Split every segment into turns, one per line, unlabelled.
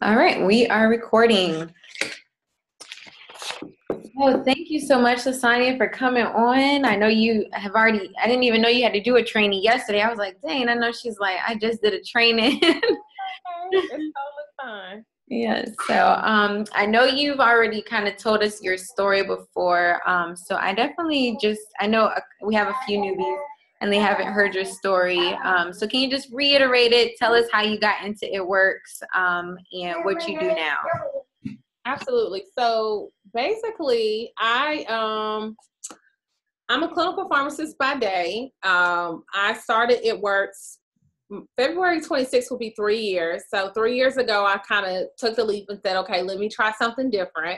All right, we are recording. Oh, thank you so much, LaSonya, for coming on. I know you have already, I didn't even know you had to do a training yesterday. I was like, dang, I know she's like, I just did a training.
It's totally fine.
Yeah, so I know you've already kind of told us your story before. So I definitely I know we have a few newbies and they haven't heard your story. So can you just reiterate it? Tell us how you got into It Works and what you do now.
Absolutely. So basically, I'm a clinical pharmacist by day. I started It Works February 26th will be 3 years. So 3 years ago, I kind of took the leap and said, okay, let me try something different.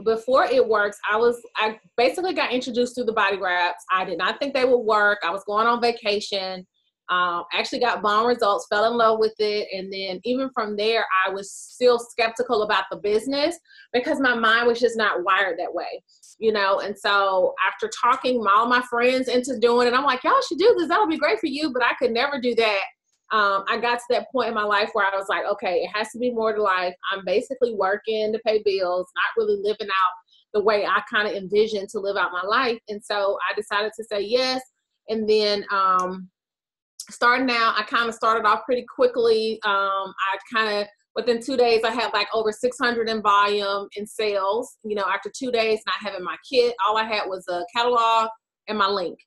Before It Works, I basically got introduced to the body wraps. I did not think they would work. I was going on vacation. Actually got bomb results, fell in love with it. And then even from there, I was still skeptical about the business because my mind was just not wired that way, And so after talking all my friends into doing it, I'm like, y'all should do this. That'll be great for you. But I could never do that. I got to that point in my life where I was like, okay, it has to be more to life. I'm basically working to pay bills, not really living out the way I kind of envisioned to live out my life. And so I decided to say yes. And then starting out, I kind of started off pretty quickly. Within 2 days, I had like over 600 in volume in sales. After 2 days not having my kit, all I had was a catalog and my link.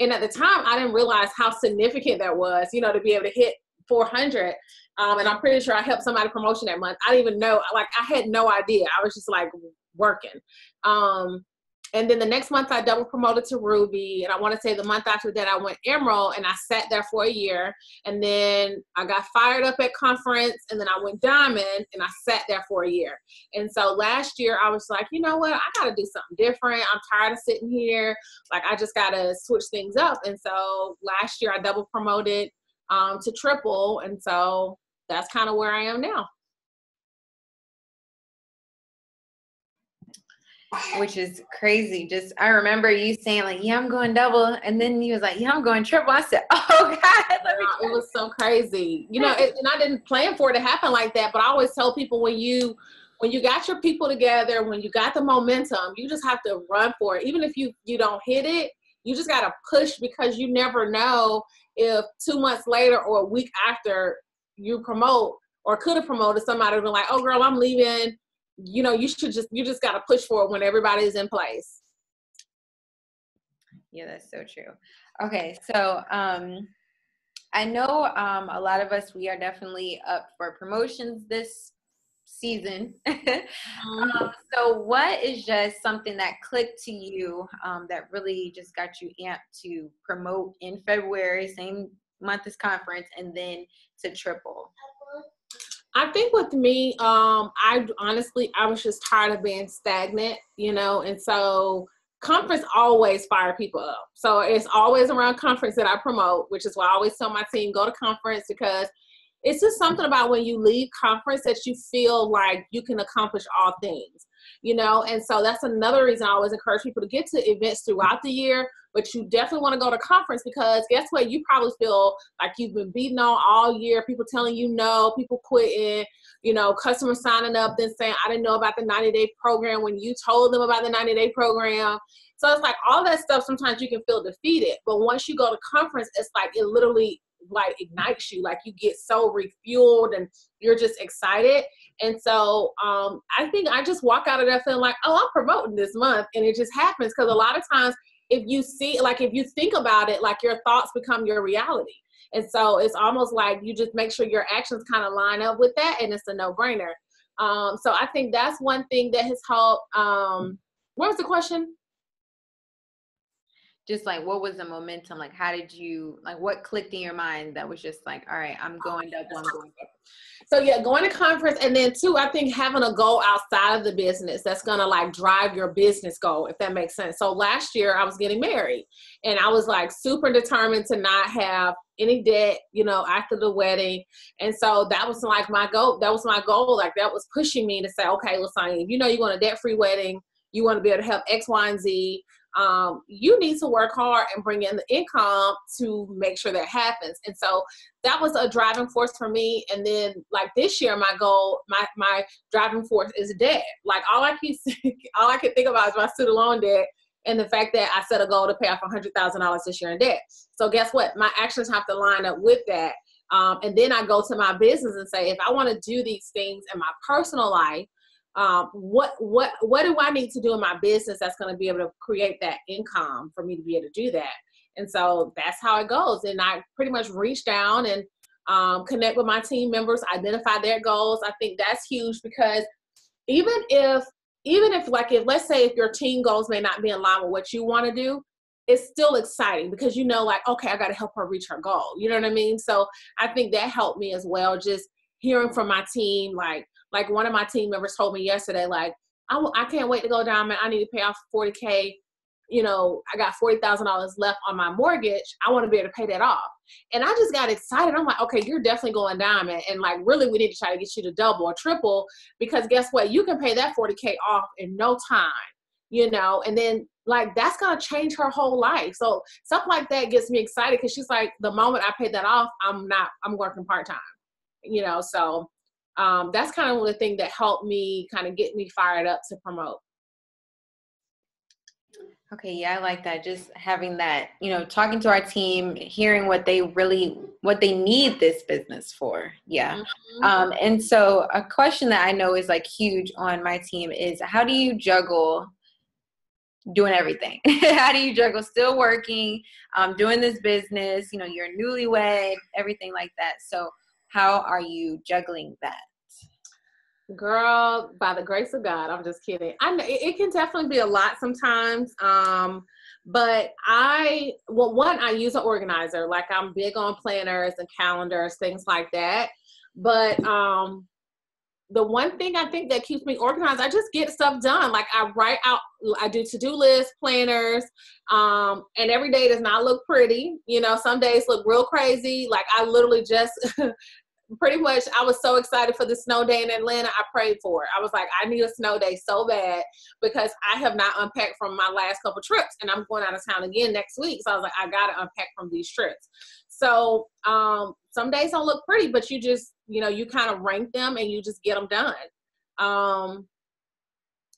And at the time, I didn't realize how significant that was, to be able to hit 400. And I'm pretty sure I helped somebody promotion that month. I didn't even know, I had no idea. I was just like working. And then the next month I double promoted to Ruby. And I want to say the month after that I went Emerald, and I sat there for a year. And then I got fired up at conference, and then I went Diamond, and I sat there for a year. And so last year I was like, you know what? I got to do something different. I'm tired of sitting here. Like, I just got to switch things up. And so last year I double promoted to Triple. And so that's kind of where I am now.
Which is crazy. I remember you saying like, yeah, I'm going double. And then you was like, yeah, I'm going triple. I said, oh God,
it was so crazy. And I didn't plan for it to happen like that, but I always tell people when you got your people together, when you got the momentum, you just have to run for it. Even if you don't hit it, you just got to push, because you never know if 2 months later or a week after you promote or could have promoted, somebody would be like, oh girl, I'm leaving. You just got to push for it when everybody's in place.
Yeah, that's so true. Okay. So, I know, a lot of us, we are definitely up for promotions this season. So what is just something that clicked to you, that really just got you amped to promote in February, same month as conference, and then to Triple?
I think with me, I was just tired of being stagnant, and so conference always fire people up. So it's always around conference that I promote, which is why I always tell my team, go to conference, because it's just something about when you leave conference that you feel like you can accomplish all things, and so that's another reason I always encourage people to get to events throughout the year, but you definitely want to go to conference, because guess what? You probably feel like you've been beaten on all year, people telling you no, people quitting, customers signing up, then saying, I didn't know about the 90-day program when you told them about the 90-day program. So it's like all that stuff, sometimes you can feel defeated, but once you go to conference, it's like it literally like ignites you, like you get so refueled and you're just excited. And so I think I just walk out of there feeling like, oh, I'm promoting this month, and it just happens, because a lot of times if you think about it, like your thoughts become your reality. And so it's almost like you just make sure your actions kind of line up with that, and it's a no-brainer. So I think that's one thing that has helped. What was the question?
Just like, what was the momentum? Like, how did you, like, what clicked in your mind that was just like, all right, I'm going double, I'm going double.
So yeah, going to conference, and then two, I think having a goal outside of the business that's going to like drive your business goal, if that makes sense. So last year I was getting married, and I was like super determined to not have any debt, after the wedding. And so that was like my goal. That was my goal. Like, that was pushing me to say, okay, LaSonya, if you want a debt-free wedding, you want to be able to help X, Y, and Z. you need to work hard and bring in the income to make sure that happens. And so that was a driving force for me. And then like this year, my goal, my driving force is debt. Like all I can think about is my student loan debt and the fact that I set a goal to pay off $100,000 this year in debt. So guess what? My actions have to line up with that. And then I go to my business and say, if I want to do these things in my personal life, what do I need to do in my business that's going to be able to create that income for me to be able to do that? And so that's how it goes. And I pretty much reach down and connect with my team members, identify their goals. I think that's huge because even if let's say if your team goals may not be in line with what you want to do, it's still exciting because you know, like, okay, I got to help her reach her goal. You know what I mean? So I think that helped me as well. Just hearing from my team, like one of my team members told me yesterday, like, I can't wait to go diamond. I need to pay off $40K. You know, I got $40,000 left on my mortgage. I want to be able to pay that off. And I just got excited. I'm like, okay, you're definitely going diamond. And like, really, we need to try to get you to double or triple because guess what? You can pay that $40K off in no time, you know, and then like, that's going to change her whole life. So stuff like that gets me excited because she's like, the moment I paid that off, I'm working part-time, you know? So that's kind of the thing that helped me kind of get me fired up to promote.
Okay, yeah, I like that. Just having that, you know, talking to our team, hearing what they need this business for. Yeah.
Mm-hmm.
And so a question that I know is like huge on my team is how do you juggle doing everything? How do you juggle still working, doing this business, you know, you're newlywed, everything like that. So how are you juggling that?
Girl, by the grace of God, I'm just kidding. I know it can definitely be a lot sometimes. But I use an organizer. Like I'm big on planners and calendars, things like that. But the one thing I think that keeps me organized, I just get stuff done. Like I do to-do lists, planners, and every day does not look pretty. You know, some days look real crazy. Like I literally just pretty much, I was so excited for the snow day in Atlanta. I prayed for it. I was like, I need a snow day so bad because I have not unpacked from my last couple trips and I'm going out of town again next week. So I was like, I got to unpack from these trips. So some days don't look pretty, but you just, you know, you kind of rank them and you just get them done.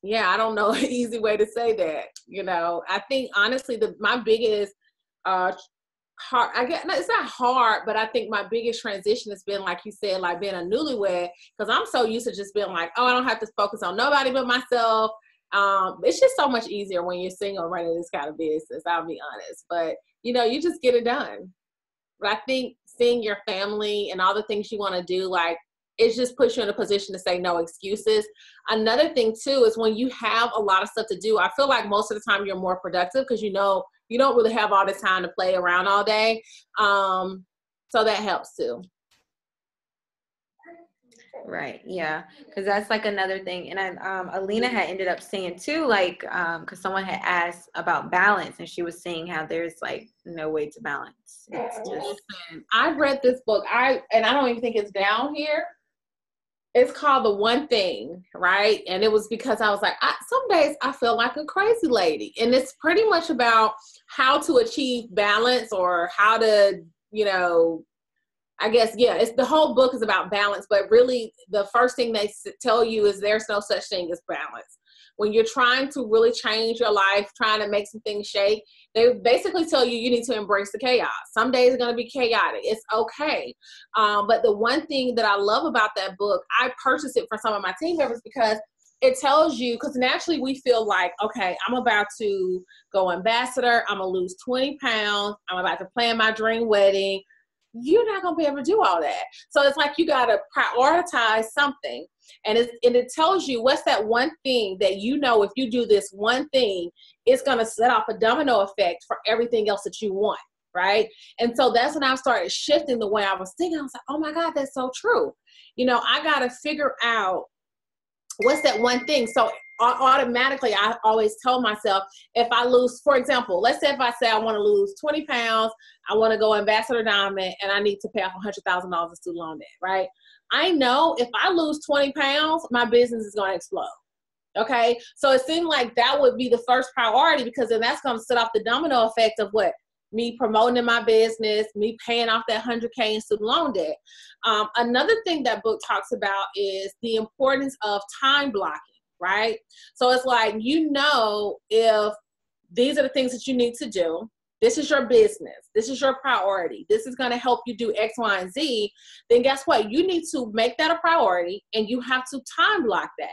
Yeah, I don't know an easy way to say that. You know, I think honestly, my biggest hard, I guess it's not hard, but I think my biggest transition has been, like you said, like being a newlywed, because I'm so used to just being like, oh, I don't have to focus on nobody but myself. It's just so much easier when you're single running this kind of business, I'll be honest. But, you know, you just get it done. But I think seeing your family and all the things you want to do, like, it just puts you in a position to say no excuses. Another thing, too, is when you have a lot of stuff to do, I feel like most of the time you're more productive because you know you don't really have all this time to play around all day. So that helps, too.
Right. Yeah. Because that's like another thing. And Alina had ended up saying too, like, because someone had asked about balance and she was saying how there's like no way to balance. It's just.
Listen, I've read this book. I don't even think it's down here. It's called The One Thing, right? And it was because I was like, some days I feel like a crazy lady. And it's pretty much about how to achieve balance or how to, you know, I guess, yeah, it's the whole book is about balance, but really the first thing they tell you is there's no such thing as balance. When you're trying to really change your life, trying to make some things shake, they basically tell you you need to embrace the chaos. Some days are going to be chaotic. It's okay. But the one thing that I love about that book, I purchased it for some of my team members because it tells you, because naturally we feel like, okay, I'm about to go ambassador. I'm going to lose 20 pounds. I'm about to plan my dream wedding. You're not going to be able to do all that. So it's like you got to prioritize something. And it tells you what's that one thing that you know if you do this one thing, it's going to set off a domino effect for everything else that you want, right? And so that's when I started shifting the way I was thinking. I was like, oh my God, that's so true. You know, I got to figure out what's that one thing. So automatically, I always tell myself, if I lose, for example, let's say if I say I want to lose 20 pounds, I want to go ambassador diamond, and I need to pay off $100,000 in student loan debt, right? I know if I lose 20 pounds, my business is going to explode. Okay. So it seemed like that would be the first priority, because then that's going to set off the domino effect of what? Me promoting my business, me paying off that 100K in student loan debt. Another thing that book talks about is the importance of time blocking, right? So it's like, if these are the things that you need to do, this is your business, this is your priority, this is going to help you do X, Y, and Z, then guess what? You need to make that a priority, and you have to time block that.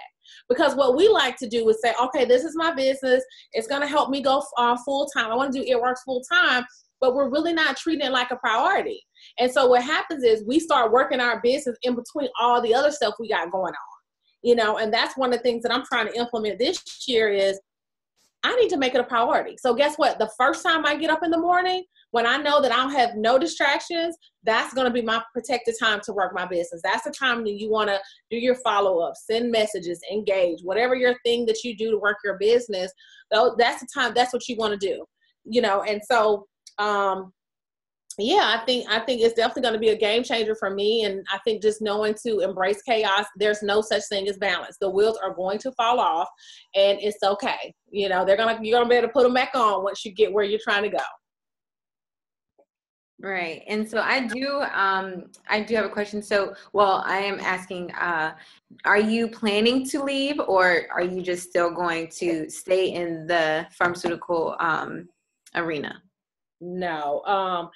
Because what we like to do is say, okay, this is my business, it's going to help me go full time, I want to do It Works full time, but we're really not treating it like a priority. And so what happens is we start working our business in between all the other stuff we got going on, and that's one of the things that I'm trying to implement this year is I need to make it a priority. So guess what? The first time I get up in the morning, when I know that I don't have no distractions, that's going to be my protected time to work my business. That's the time that you want to do your follow-ups, send messages, engage, whatever your thing that you do to work your business. That's the time. That's what you want to do, And so, yeah, I think it's definitely going to be a game changer for me. And I think just knowing to embrace chaos, there's no such thing as balance. The wheels are going to fall off, and it's okay. You're going to be able to put them back on once you get where you're trying to go.
Right. And so I do have a question. So, I am asking, are you planning to leave, or are you just still going to stay in the pharmaceutical arena?
No.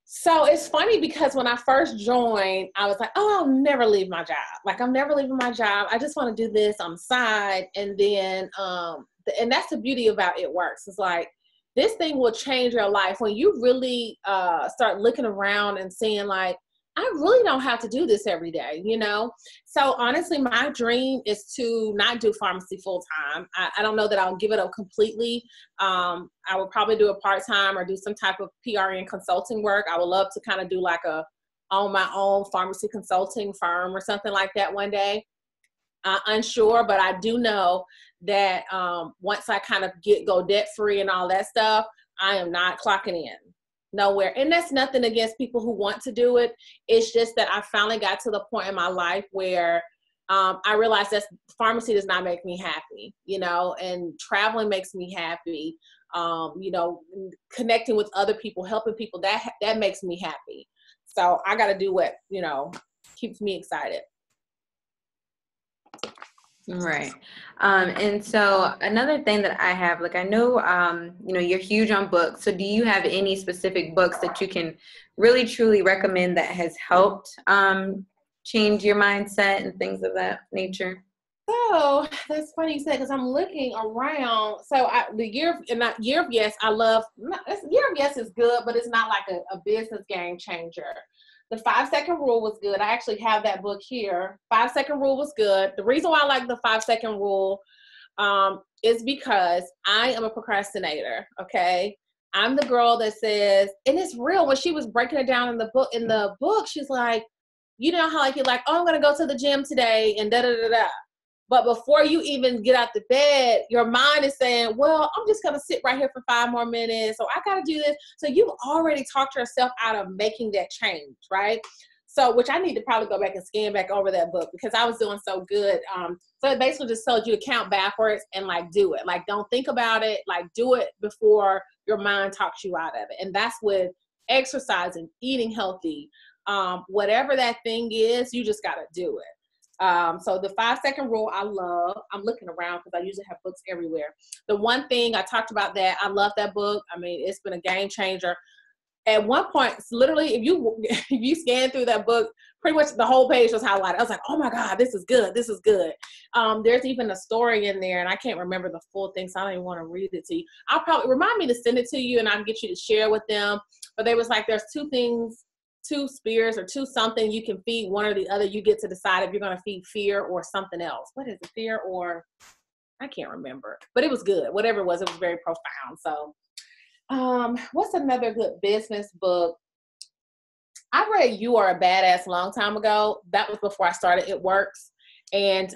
So it's funny because when I first joined, I was like, oh, I'll never leave my job. Like, I'm never leaving my job. I just want to do this on the side. And then, and that's the beauty about It Works. It's like, this thing will change your life when you really start looking around and seeing like, I really don't have to do this every day, So honestly, my dream is to not do pharmacy full time. I don't know that I'll give it up completely. I would probably do a part-time or do some type of PRN consulting work. I would love to kind of do like on my own pharmacy consulting firm or something like that one day. Unsure, but I do know that once I kind of go debt free and all that stuff, I am not clocking in. Nowhere. And that's nothing against people who want to do it. It's just that I finally got to the point in my life where I realized that pharmacy does not make me happy, and traveling makes me happy. Connecting with other people, helping people, that makes me happy. So I got to do what, keeps me excited.
Right. And so another thing that I have, like, I know, you're huge on books. So do you have any specific books that you can really, truly recommend that has helped change your mindset and things of that nature?
So that's funny you said, because I'm looking around. So the Year of Yes, I love. Year of Yes is good, but it's not like a business game changer. The 5-second rule was good. I actually have that book here. 5-second rule was good. The reason why I like the 5-second rule is because I am a procrastinator. Okay. I'm the girl that says, and it's real. When she was breaking it down in the book, she's like, how like you're like, oh, I'm going to go to the gym today and da da da da. But before you even get out the bed, your mind is saying, well, I'm just going to sit right here for 5 more minutes. So I got to do this. So you've already talked yourself out of making that change, right? So, which I need to probably go back and scan back over that book, because I was doing so good. So it basically just told you to count backwards and like do it. Like, don't think about it. Like, do it before your mind talks you out of it. And that's with exercising, eating healthy, whatever that thing is, you just got to do it. So the 5-second rule, I love. I'm looking around because I usually have books everywhere. The one thing I talked about that, I love that book. I mean, it's been a game changer. At one point, literally, if you scan through that book, pretty much the whole page was highlighted. I was like, oh my God, this is good. This is good. There's even a story in there, and I can't remember the full thing, so I don't even want to read it to you. I'll probably remind me to send it to you, and I'll get you to share with them. But they was like, there's 2 things, 2 spears or 2 something you can feed, one or the other. You get to decide if you're going to feed fear or something else. What is it? Fear or I can't remember, but it was good. Whatever it was very profound. So, what's another good business book? I read You Are a Badass a long time ago. That was before I started It Works. And,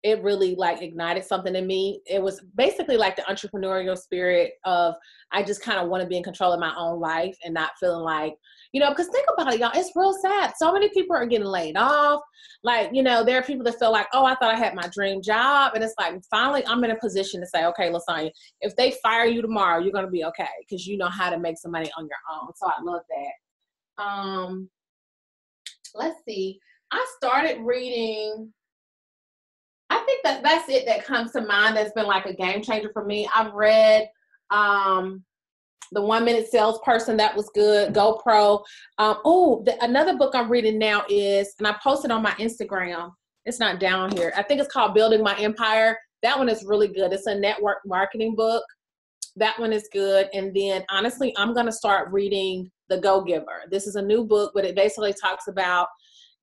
it really like ignited something in me. It was basically like the entrepreneurial spirit of, I just kind of want to be in control of my own life and not feeling like, because think about it, y'all, it's real sad. So many people are getting laid off. Like, there are people that feel like, oh, I thought I had my dream job. And it's like, finally, I'm in a position to say, okay, LaSonya, if they fire you tomorrow, you're going to be okay because you know how to make some money on your own. So I love that. Let's see. I started reading, I think that's it that comes to mind that's been like a game changer for me. I've read The 1 Minute Salesperson. That was good. GoPro. Another book I'm reading now is, and I posted on my Instagram. It's not down here. I think it's called Building My Empire. That one is really good. It's a network marketing book. That one is good. And then honestly, I'm going to start reading The Go-Giver. This is a new book, but it basically talks about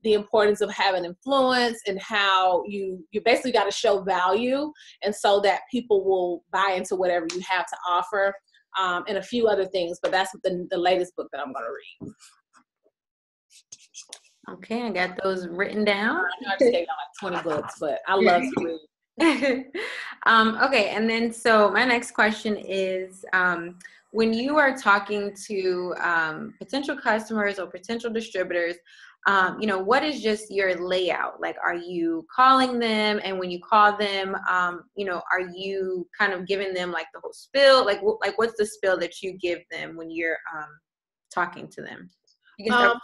the importance of having influence and how you basically got to show value, and so that people will buy into whatever you have to offer, and a few other things. But that's the latest book that I'm going to read.
Okay, I got those written down.
I know I just gave y'all like 20 books, but I love to read.
Okay, and then so my next question is, when you are talking to potential customers or potential distributors, what is just your layout? Like, are you calling them? And when you call them, are you kind of giving them like the whole spiel? Like what's the spiel that you give them when you're talking to them?
So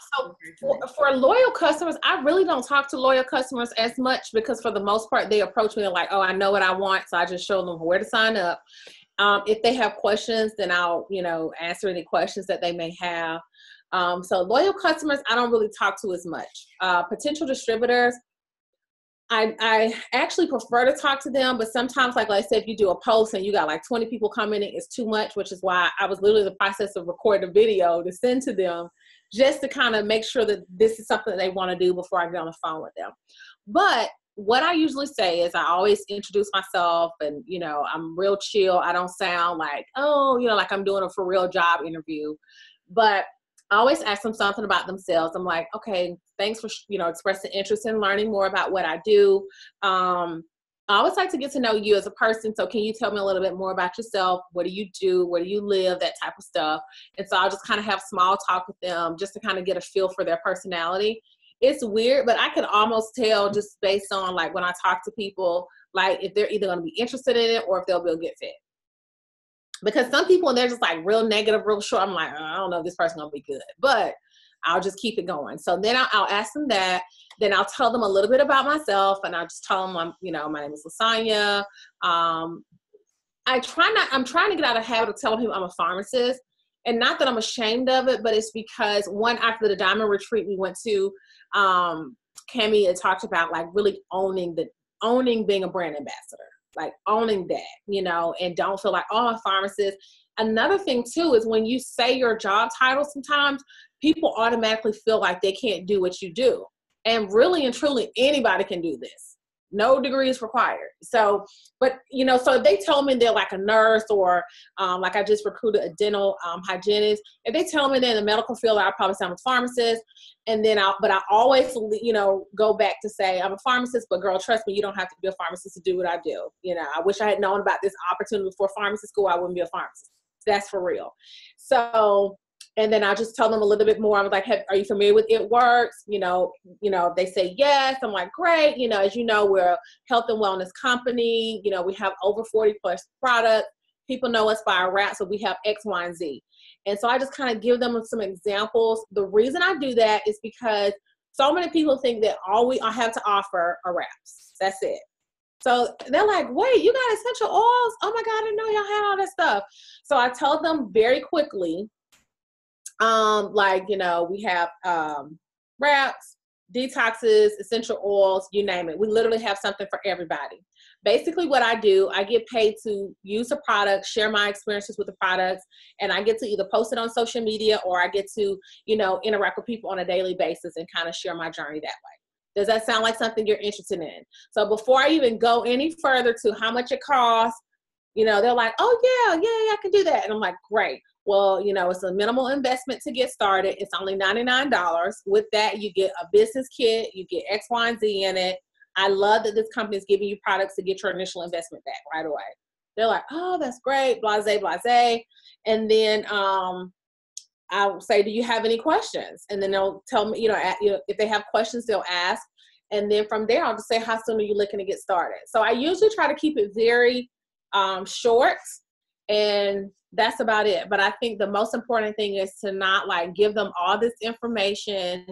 for loyal customers, I really don't talk to loyal customers as much because for the most part, they approach me like, oh, I know what I want. So I just show them where to sign up. If they have questions, then I'll, answer any questions that they may have. So loyal customers, I don't really talk to as much. Potential distributors, I actually prefer to talk to them, but sometimes, like I said, if you do a post and you got like 20 people commenting, it's too much, which is why I was literally in the process of recording a video to send to them just to kind of make sure that this is something that they want to do before I get on the phone with them. But what I usually say is I always introduce myself and, I'm real chill. I don't sound like, like I'm doing a for real job interview, but I always ask them something about themselves. I'm like, okay, thanks for, expressing interest in learning more about what I do. I always like to get to know you as a person. So can you tell me a little bit more about yourself? What do you do? Where do you live? That type of stuff. And so I'll just kind of have small talk with them just to kind of get a feel for their personality. It's weird, but I can almost tell just based on like when I talk to people, like if they're either going to be interested in it or if they'll be a good fit. Because some people, and they're just like real negative, real short. I'm like, I don't know if this person's going to be good, but I'll just keep it going. So then I'll ask them that. Then I'll tell them a little bit about myself, and I'll just tell them, my name is LaSonya. I'm trying to get out of the habit of telling people I'm a pharmacist, and not that I'm ashamed of it, but it's because after the Diamond Retreat we went to, Cammie had talked about like really owning being a brand ambassador, like owning that, and don't feel like, oh, I'm a pharmacist. Another thing too is when you say your job title, sometimes people automatically feel like they can't do what you do. And really and truly, anybody can do this. No degree is required. So, but, so if they tell me they're like a nurse or like I just recruited a dental hygienist, if they tell me they're in the medical field, I'll probably say I'm a pharmacist. And then I always, go back to say I'm a pharmacist, but girl, trust me, you don't have to be a pharmacist to do what I do. I wish I had known about this opportunity before pharmacy school, I wouldn't be a pharmacist. That's for real. So, and then I just tell them a little bit more. I was like, are you familiar with It Works? If they say yes, I'm like, great. As you know, we're a health and wellness company. We have over 40 plus products. People know us by our wrap, so we have X, Y, and Z. And so I just kind of give them some examples. The reason I do that is because so many people think that all I have to offer are wraps. That's it. So they're like, wait, you got essential oils? Oh my God, I didn't know y'all had all that stuff. So I tell them very quickly, we have wraps, detoxes, essential oils, you name it. We literally have something for everybody. Basically what I do, I get paid to use the product, share my experiences with the products, and I get to either post it on social media or I get to, interact with people on a daily basis and kind of share my journey that way. Does that sound like something you're interested in? So before I even go any further to how much it costs, they're like, oh yeah, I can do that. And I'm like, great. Well, it's a minimal investment to get started. It's only $99. With that, you get a business kit, you get X, Y, and Z in it. I love that this company is giving you products to get your initial investment back right away. They're like, oh, that's great, blase, blase. And then I'll say, do you have any questions? And then they'll tell me, if they have questions, they'll ask. And then from there, I'll just say, how soon are you looking to get started? So I usually try to keep it very short, and that's about it. But I think the most important thing is to not like give them all this information.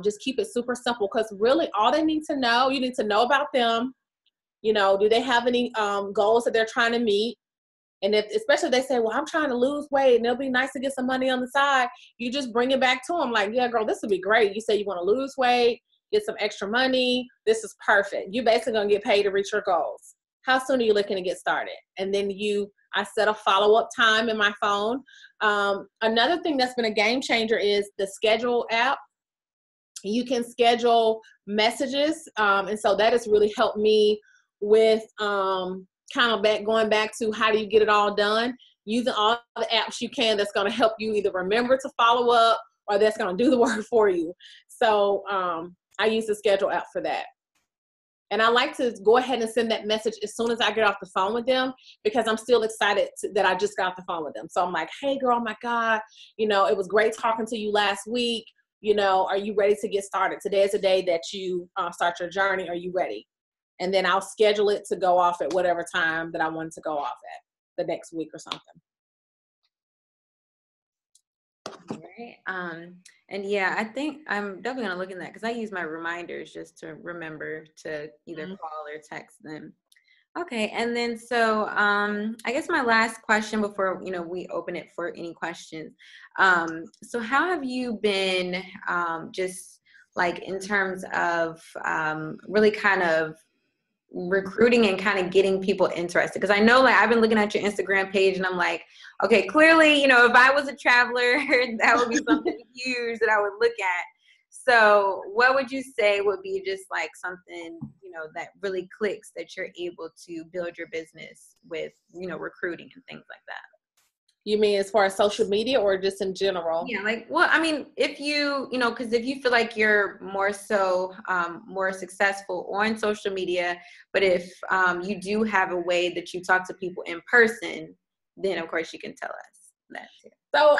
Just keep it super simple, because really all they need to know, you need to know about them. Do they have any goals that they're trying to meet? And especially if they say, well, I'm trying to lose weight and it'll be nice to get some money on the side, you just bring it back to them like, yeah, girl, this would be great. You say you want to lose weight, get some extra money. This is perfect. You're basically going to get paid to reach your goals. How soon are you looking to get started? And then I set a follow-up time in my phone. Another thing that's been a game changer is the schedule app. You can schedule messages. And so that has really helped me with going back to how do you get it all done, using all the apps you can that's going to help you either remember to follow up or that's going to do the work for you. So I use the schedule app for that. And I like to go ahead and send that message as soon as I get off the phone with them, because I'm still excited that I just got off the phone with them. So I'm like, hey girl, oh my God, it was great talking to you last week. Are you ready to get started? Today is the day that you start your journey. Are you ready? And then I'll schedule it to go off at whatever time that I want it to go off at the next week or something.
All right. And yeah, I think I'm definitely going to look in that, because I use my reminders just to remember to either call or text them. Okay. And then, so I guess my last question before, we open it for any questions. So how have you been just like in terms of really kind of recruiting and kind of getting people interested? Because I know, like, I've been looking at your Instagram page and I'm like, okay, clearly, if I was a traveler, that would be something huge that I would look at. So what would you say would be just like something, that really clicks that you're able to build your business with, recruiting and things like that?
You mean as far as social media or just in general?
Yeah, like, well, I mean, if you, because if you feel like you're more so more successful on social media, but if you do have a way that you talk to people in person, then of course you can tell us that too.
So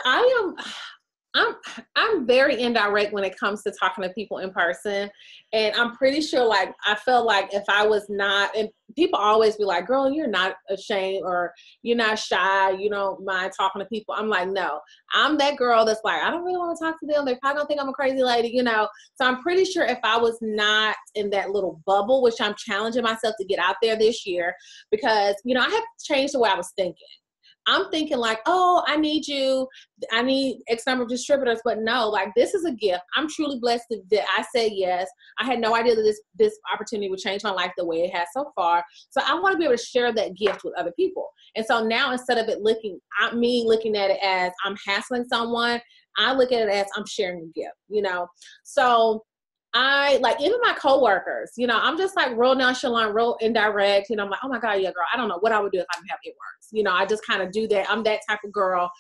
I'm very indirect when it comes to talking to people in person. And I'm pretty sure, like, I felt like if I was not, and people always be like, girl, you're not ashamed or you're not shy, you don't mind talking to people. I'm like, no, I'm that girl that's like, I don't really want to talk to them. They probably don't think I'm a crazy lady, So I'm pretty sure if I was not in that little bubble, which I'm challenging myself to get out there this year, because, I have to change the way I was thinking. I'm thinking like, oh, I need X number of distributors, but no, like, this is a gift. I'm truly blessed that I said yes. I had no idea that this opportunity would change my life the way it has so far. So I want to be able to share that gift with other people. And so now, instead of looking at it as I'm hassling someone, I look at it as I'm sharing a gift, So I like, even my coworkers, I'm just like real nonchalant, real indirect, I'm like, oh my God, yeah, girl, I don't know what I would do if I didn't have it works. I just kind of do that. I'm that type of girl.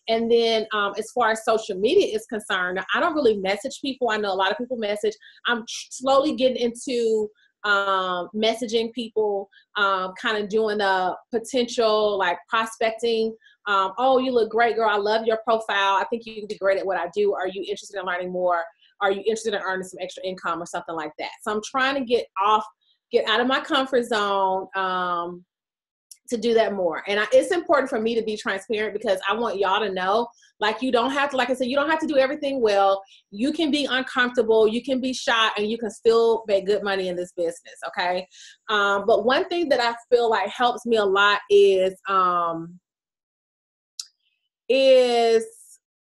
And then as far as social media is concerned, I don't really message people. I know a lot of people message. I'm slowly getting into messaging people, kind of doing the potential like prospecting. Oh, you look great, girl. I love your profile. I think you could be great at what I do. Are you interested in learning more? Are you interested in earning some extra income or something like that? So I'm trying to get out of my comfort zone to do that more. And it's important for me to be transparent, because I want y'all to know, like, you don't have to, like I said, you don't have to do everything well. You can be uncomfortable, you can be shy, and you can still make good money in this business, okay? But one thing that I feel like helps me a lot is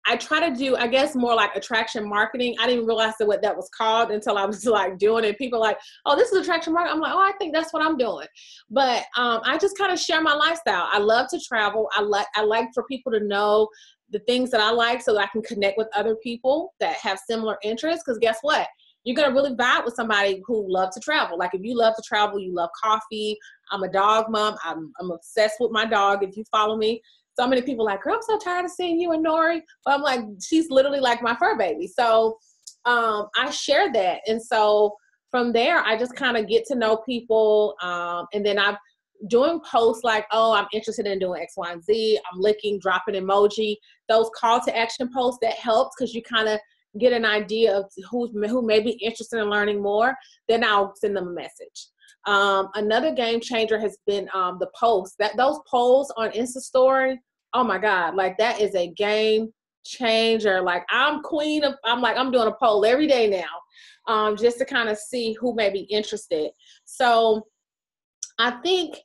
I try to do, I guess, more like attraction marketing. I didn't realize what that was called until I was like doing it. People are like, oh, this is attraction marketing. I'm like, oh, I think that's what I'm doing. But I just kind of share my lifestyle. I love to travel. I like for people to know the things that I like, so that I can connect with other people that have similar interests. Because guess what? You're going to really vibe with somebody who loves to travel. Like, if you love to travel, you love coffee. I'm a dog mom. I'm obsessed with my dog, if you follow me. So many people are like, girl, I'm so tired of seeing you and Nori. But I'm like, she's literally like my fur baby. So I share that. And so from there, I just kind of get to know people. And then I'm doing posts like, oh, I'm interested in doing X, Y, and Z. I'm looking, dropping emoji. Those call to action posts, that helps because you kind of get an idea of who may be interested in learning more. Then I'll send them a message. Another game changer has been the posts. Those polls on Insta Story, oh my God, like that is a game changer. Like I'm doing a poll every day now, just to kind of see who may be interested. So I think,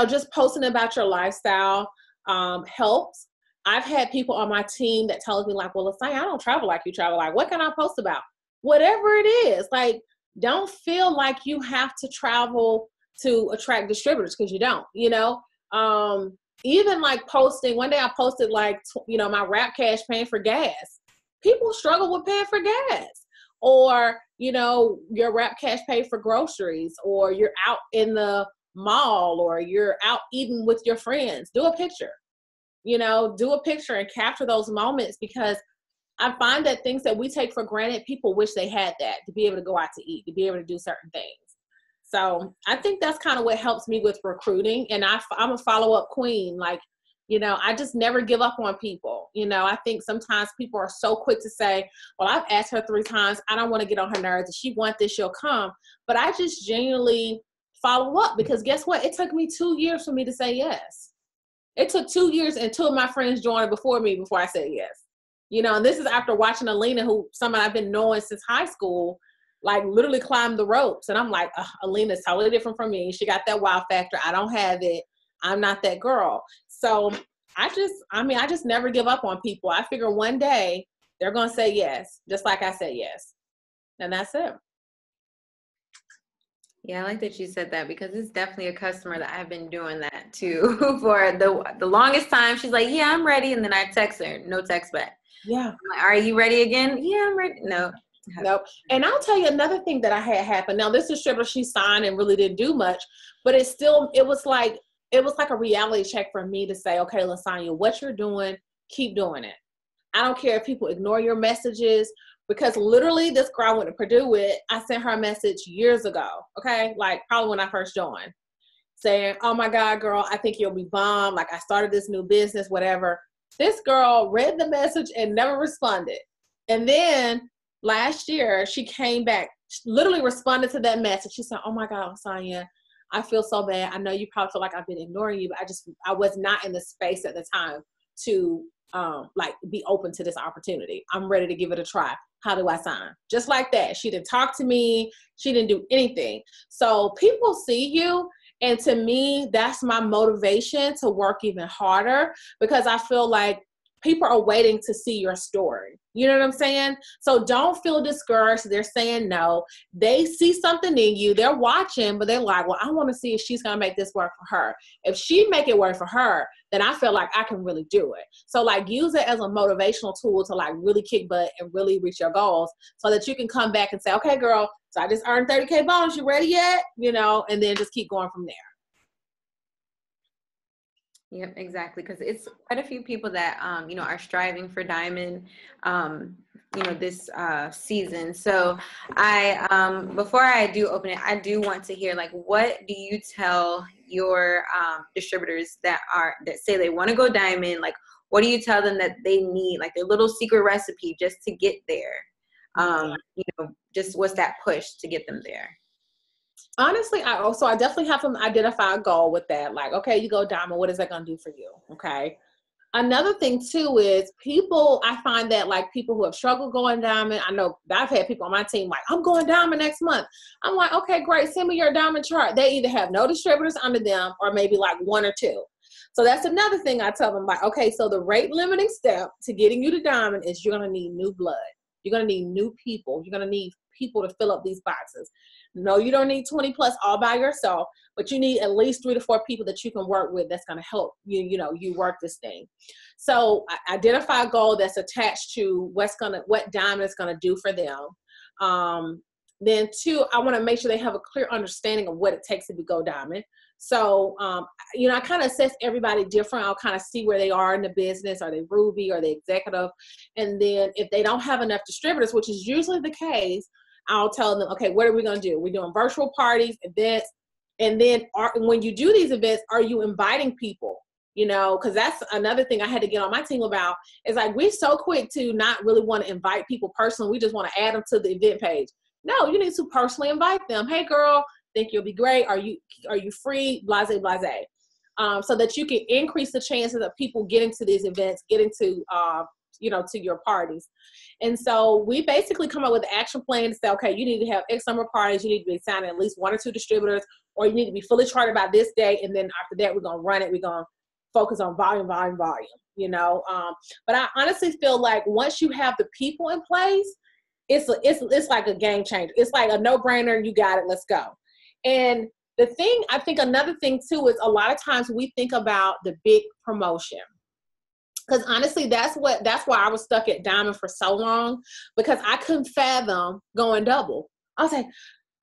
just posting about your lifestyle helps. I've had people on my team that tells me like, well, LaSonya, I don't travel like you travel. Like, what can I post about? Whatever it is. Like, don't feel like you have to travel to attract distributors, because you don't, even like posting, one day I posted like, my Rap Cash paying for gas. People struggle with paying for gas. Or, your Rap Cash paid for groceries, or you're out in the mall, or you're out eating with your friends. Do a picture, do a picture and capture those moments, because I find that things that we take for granted, people wish they had that, to be able to go out to eat, to be able to do certain things. So I think that's kind of what helps me with recruiting. And I'm a follow-up queen. Like, I just never give up on people. I think sometimes people are so quick to say, well, I've asked her 3 times. I don't want to get on her nerves. If she wants this, she'll come. But I just genuinely follow up, because guess what? It took me 2 years for me to say yes. It took 2 years, and 2 of my friends joined before me before I said yes. And this is after watching Alina, who someone I've been knowing since high school, like literally climbed the ropes. And I'm like, Alina's totally different from me. She got that wow factor. I don't have it. I'm not that girl. So I just never give up on people. I figure one day they're going to say yes, just like I said yes. And that's it.
Yeah, I like that you said that, because it's definitely a customer that I've been doing that to for the longest time. She's like, yeah, I'm ready. And then I text her, no text back.
Yeah.
I'm like, are you ready again? Yeah, I'm ready. No.
Nope. And I'll tell you another thing that I had happen. Now, this distributor, she signed and really didn't do much, but it was like a reality check for me to say, okay, LaSonya, what you're doing, keep doing it. I don't care if people ignore your messages, because literally this girl I went to Purdue with, I sent her a message years ago. Okay. Like probably when I first joined, saying, oh my God, girl, I think you'll be bummed. Like I started this new business, whatever. This girl read the message and never responded. And then last year she came back, literally responded to that message. She said, oh my God, LaSonya, I feel so bad. I know you probably feel like I've been ignoring you, but I was not in the space at the time to like be open to this opportunity. I'm ready to give it a try. How do I sign? Just like that. She didn't talk to me. She didn't do anything. So people see you. And to me, that's my motivation to work even harder, because I feel like people are waiting to see your story. You know what I'm saying? So don't feel discouraged. They're saying no. They see something in you. They're watching, but they're like, well, I want to see if she's going to make this work for her. If she make it work for her, then I feel like I can really do it. So like use it as a motivational tool to like really kick butt and really reach your goals, so that you can come back and say, okay, girl, so I just earned 30K bonus. You ready yet? And then just keep going from there.
Yep, exactly. Because it's quite a few people that, are striving for diamond, this season. So before I do open it, I do want to hear, like, what do you tell your distributors that say they want to go diamond? Like, what do you tell them that they need, like their little secret recipe just to get there? Just what's that push to get them there?
Honestly, I definitely have them identify a goal with that. Like, okay, you go diamond, what is that going to do for you? Okay. Another thing too is I find that like people who have struggled going diamond, I know I've had people on my team like, I'm going diamond next month. I'm like, okay, great. Send me your diamond chart. They either have no distributors under them or maybe like 1 or 2. So that's another thing I tell them, like, okay, so the rate limiting step to getting you to diamond is you're going to need new blood. You're going to need new people. You're going to need people to fill up these boxes. No, you don't need 20 plus all by yourself, but you need at least 3 to 4 people that you can work with that's going to help you work this thing. So identify a goal that's attached to what diamond is going to do for them. Then 2, I want to make sure they have a clear understanding of what it takes to go diamond. So, I kind of assess everybody different. I'll kind of see where they are in the business. Are they Ruby? Are they executive? And then if they don't have enough distributors, which is usually the case, I'll tell them, okay, what are we going to do? We're doing virtual parties, events. And then when you do these events, are you inviting people? You know, because that's another thing I had to get on my team about. Is like, we're so quick to not really want to invite people personally. We just want to add them to the event page. No, you need to personally invite them. Hey, girl, think you'll be great. Are you free? Blase, blase. So that you can increase the chances of people getting to these events, getting to, to your parties. And so we basically come up with an action plan to say, okay, you need to have X number of parties. You need to be signing at least 1 or 2 distributors, or you need to be fully charted by this day. And then after that, we're going to run it. We're going to focus on volume, but I honestly feel like once you have the people in place, it's like a game changer. It's like a no-brainer. You got it. Let's go. And the thing, I think another thing too, is a lot of times we think about the big promotion. Because honestly, that's why I was stuck at Diamond for so long, because I couldn't fathom going double. I was like,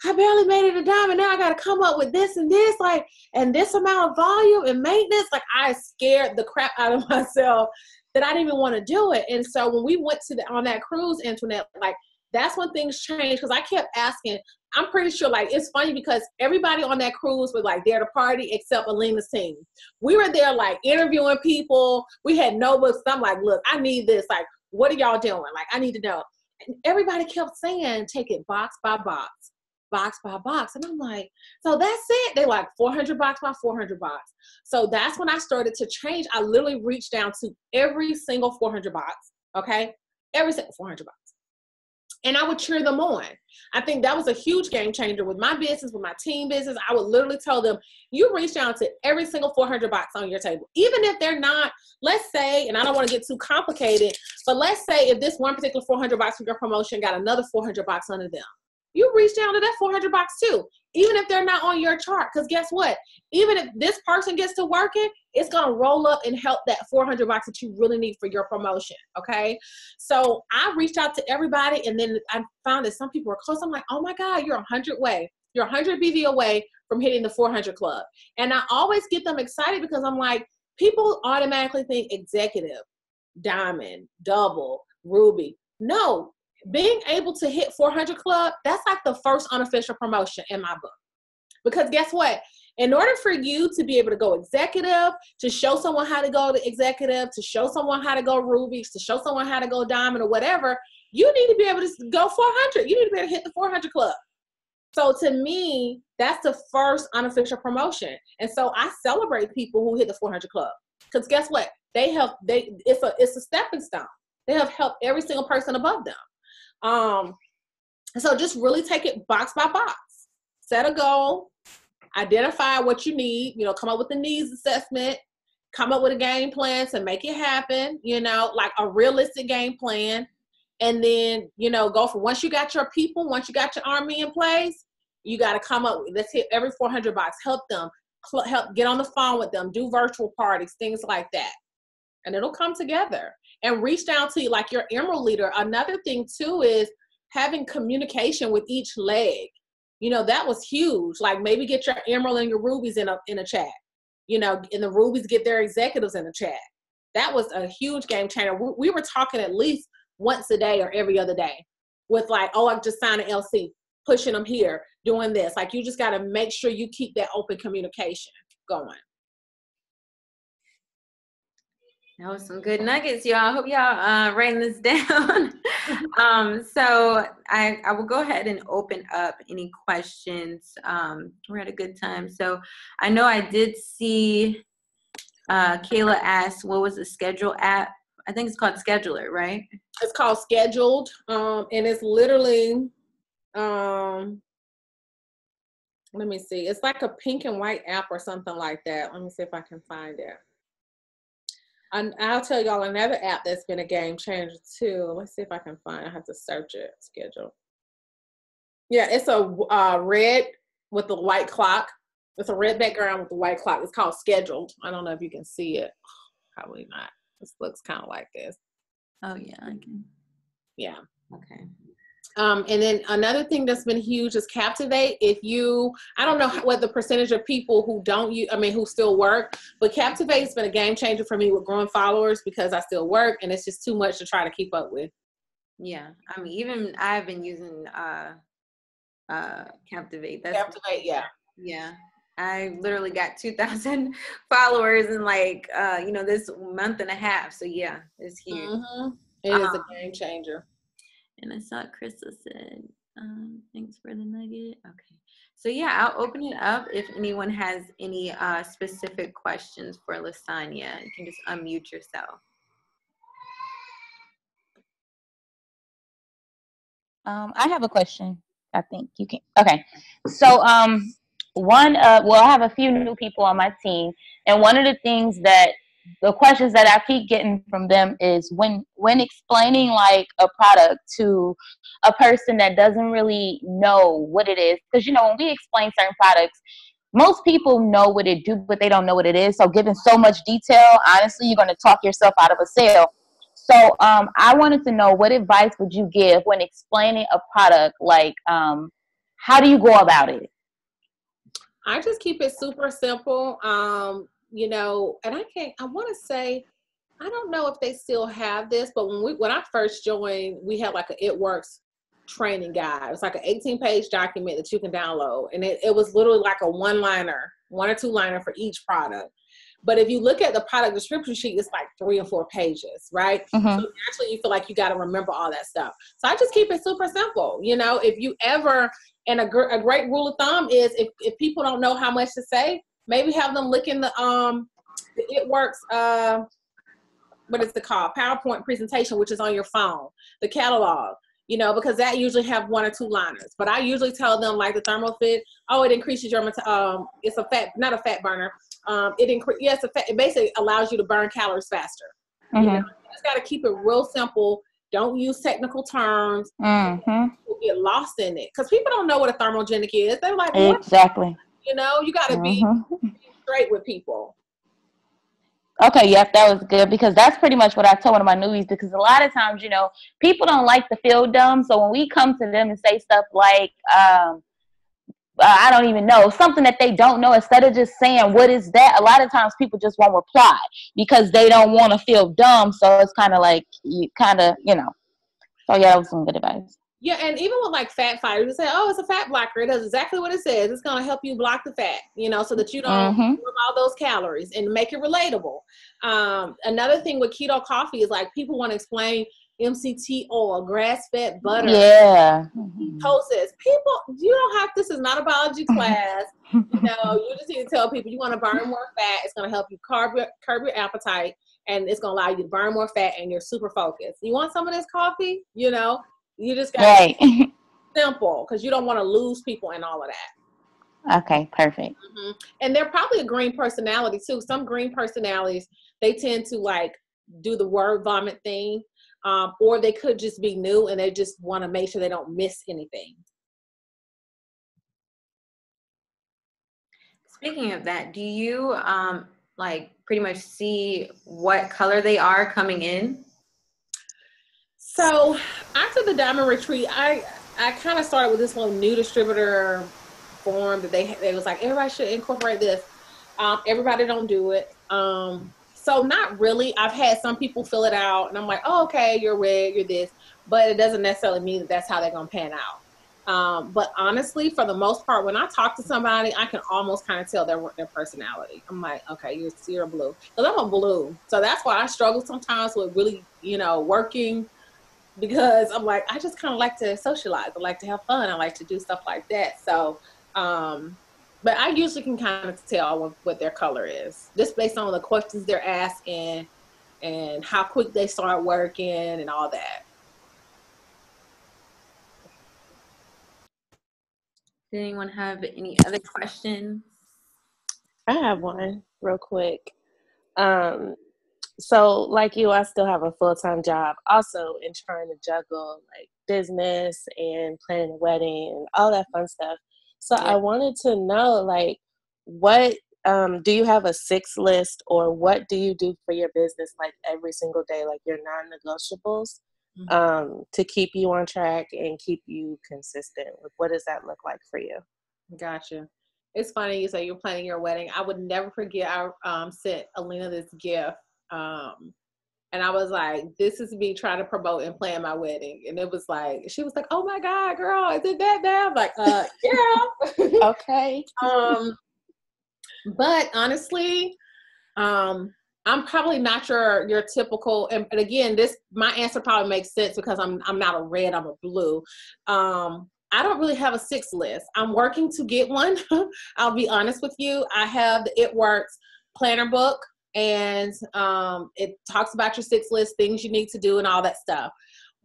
I barely made it to Diamond. Now I got to come up with this and this, like, and this amount of volume and maintenance. Like, I scared the crap out of myself that I didn't even want to do it. And so when we went on that cruise, Antoinette, like, that's when things changed, because I kept asking. I'm pretty sure, like, it's funny because everybody on that cruise was like there to party except Alina's team. We were there like interviewing people. We had notebooks. I'm like, look, I need this. Like, what are y'all doing? Like, I need to know. And everybody kept saying, take it box by box. Box by box. And I'm like, so that's it. They're like 400 box by 400 box. So that's when I started to change. I literally reached down to every single 400 box. Okay. Every single 400 box. And I would cheer them on. I think that was a huge game changer with my business, with my team business. I would literally tell them, you reach down to every single 400 box on your table. Even if they're not, let's say, and I don't want to get too complicated, but let's say if this one particular 400 box for your promotion got another 400 box under them, you reach down to that 400 box too, even if they're not on your chart. Because guess what? Even if this person gets to working, it's going to roll up and help that 400 box that you really need for your promotion. Okay. So I reached out to everybody, and then I found that some people were close. I'm like, oh my God, you're 100 BV away from hitting the 400 club. And I always get them excited because I'm like, people automatically think executive, diamond, double, ruby. No. Being able to hit 400 club, that's like the first unofficial promotion in my book. Because guess what? In order for you to be able to go executive, to show someone how to go to executive, to show someone how to go rubies, to show someone how to go diamond or whatever, you need to be able to go 400. You need to be able to hit the 400 club. So to me, that's the first unofficial promotion. And so I celebrate people who hit the 400 club. Because guess what? It's a stepping stone. They have helped every single person above them. So just really take it box by box. Set a goal, identify what you need, come up with the needs assessment, come up with a game plan to make it happen, like a realistic game plan. And then, go for, once you got your people, once you got your army in place, you got to come up with, let's hit every 400 box, help them, help get on the phone with them, do virtual parties, things like that. And it'll come together. And reach down to like your emerald leader. Another thing too is having communication with each leg. That was huge. Like maybe get your emerald and your rubies in a chat. And the rubies get their executives in a chat. That was a huge game changer. We were talking at least once a day or every other day with like, oh, I just signed an LC, pushing them here, doing this. Like you just got to make sure you keep that open communication going.
That was some good nuggets, y'all. I hope y'all writing this down. So I will go ahead and open up any questions. We're at a good time. So I know I did see Kayla asked, what was the schedule app? I think it's called Scheduler, right?
It's called Scheduled. And it's literally, let me see. It's like a pink and white app or something like that. Let me see if I can find it. I'll tell y'all another app that's been a game changer too. Let's see if I can find it. I have to search it. Schedule. Yeah, it's a red with the white clock. It's a red background with the white clock. It's called Scheduled. I don't know if you can see it. Probably not. This looks kind of like this.
Oh yeah, I can.
Yeah.
Okay.
And then another thing that's been huge is Captivate. I don't know what the percentage of people who who still work, but Captivate has been a game changer for me with growing followers because I still work and it's just too much to try to keep up with.
Yeah. Even I've been using Captivate. That's
Captivate, yeah.
Yeah. I literally got 2,000 followers in like this month and a half. So yeah, it's huge.
Mm-hmm. It is a game changer.
And I saw Krista said, thanks for the nugget. Okay. So yeah, I'll open it up if anyone has any specific questions for LaSonya. You can just unmute yourself.
I have a question. I think you can. Okay. So, I have a few new people on my team, and one of the questions that I keep getting from them is when explaining like a product to a person that doesn't really know what it is, because when we explain certain products, most people know what it do, but they don't know what it is. So, giving so much detail, honestly, you're going to talk yourself out of a sale. So I wanted to know, what advice would you give when explaining a product? Like, how do you go about it?
I just keep it super simple. And I want to say, I don't know if they still have this, but when I first joined, we had like a It Works training guide. It's like an 18-page document that you can download. And it was literally like a one or two liner for each product. But if you look at the product description sheet, it's like 3 or 4 pages, right?
Mm-hmm.
So naturally you feel like you got to remember all that stuff. So I just keep it super simple. If you ever, and a great rule of thumb is if people don't know how much to say, maybe have them look in the It Works, what is it called? PowerPoint presentation, which is on your phone, the catalog. Because that usually have 1 or 2 liners. But I usually tell them, like the ThermoFit, it increases your it's a fat, not a fat burner. It basically allows you to burn calories faster.
Mm-hmm.
You just got to keep it real simple. Don't use technical terms.
Mm-hmm.
People get lost in it because people don't know what a thermogenic is. They're like, what?
Exactly.
You got to be straight with people.
Okay, yep, that was good, because that's pretty much what I told one of my newbies, because a lot of times, people don't like to feel dumb. So when we come to them and say stuff like, I don't even know, something that they don't know, instead of just saying, what is that? A lot of times people just won't reply because they don't want to feel dumb. So it's kind of like, So yeah, that was some good advice.
Yeah, and even with like fat fighters, they say, it's a fat blocker. It does exactly what it says. It's going to help you block the fat, so that you don't absorb all those calories and make it relatable. Another thing with keto coffee is like people want to explain MCT oil, grass-fed butter, ketosis. People, you don't have, this is not a biology class. You just need to tell people you want to burn more fat. It's going to help you curb your appetite, and it's going to allow you to burn more fat, and you're super focused. You want some of this coffee? You just got to be simple, because you don't want to lose people and all of that.
Okay, perfect.
Mm-hmm. And they're probably a green personality too. Some green personalities, they tend to like do the word vomit thing, or they could just be new and they just want to make sure they don't miss anything.
Speaking of that, do you like pretty much see what color they are coming in?
So after the diamond retreat, I kind of started with this little new distributor form that they was like, everybody should incorporate this. Everybody don't do it. So not really. I've had some people fill it out and I'm like, okay, you're red, you're this, but it doesn't necessarily mean that that's how they're going to pan out. But honestly, for the most part, when I talk to somebody, I can almost kind of tell their personality. I'm like, okay, you're blue. Because I'm a blue. So that's why I struggle sometimes with really, working, because I'm like, I just kind of like to socialize. I like to have fun. I like to do stuff like that. So, but I usually can kind of tell what their color is, just based on the questions they're asking and how quick they start working and all that.
Does anyone have any other questions?
I have one real quick. So like you, I still have a full-time job also in trying to juggle like business and planning a wedding and all that fun stuff. So I wanted to know, like, what do you have a 6 list, or what do you do for your business like every single day, like your non-negotiables, to keep you on track and keep you consistent? What does that look like for you?
Gotcha. It's funny you say you're planning your wedding. I would never forget, I sent Alina this gift And I was like, this is me trying to promote and plan my wedding. And it was like, she was like, oh my God, girl, is it that bad? I'm like, yeah.
Okay.
But honestly, I'm probably not your typical, and again, my answer probably makes sense because I'm not a red, I'm a blue. I don't really have a 6 list. I'm working to get one. I'll be honest with you. I have the It Works planner book, and it talks about your 6 list, things you need to do, and all that stuff.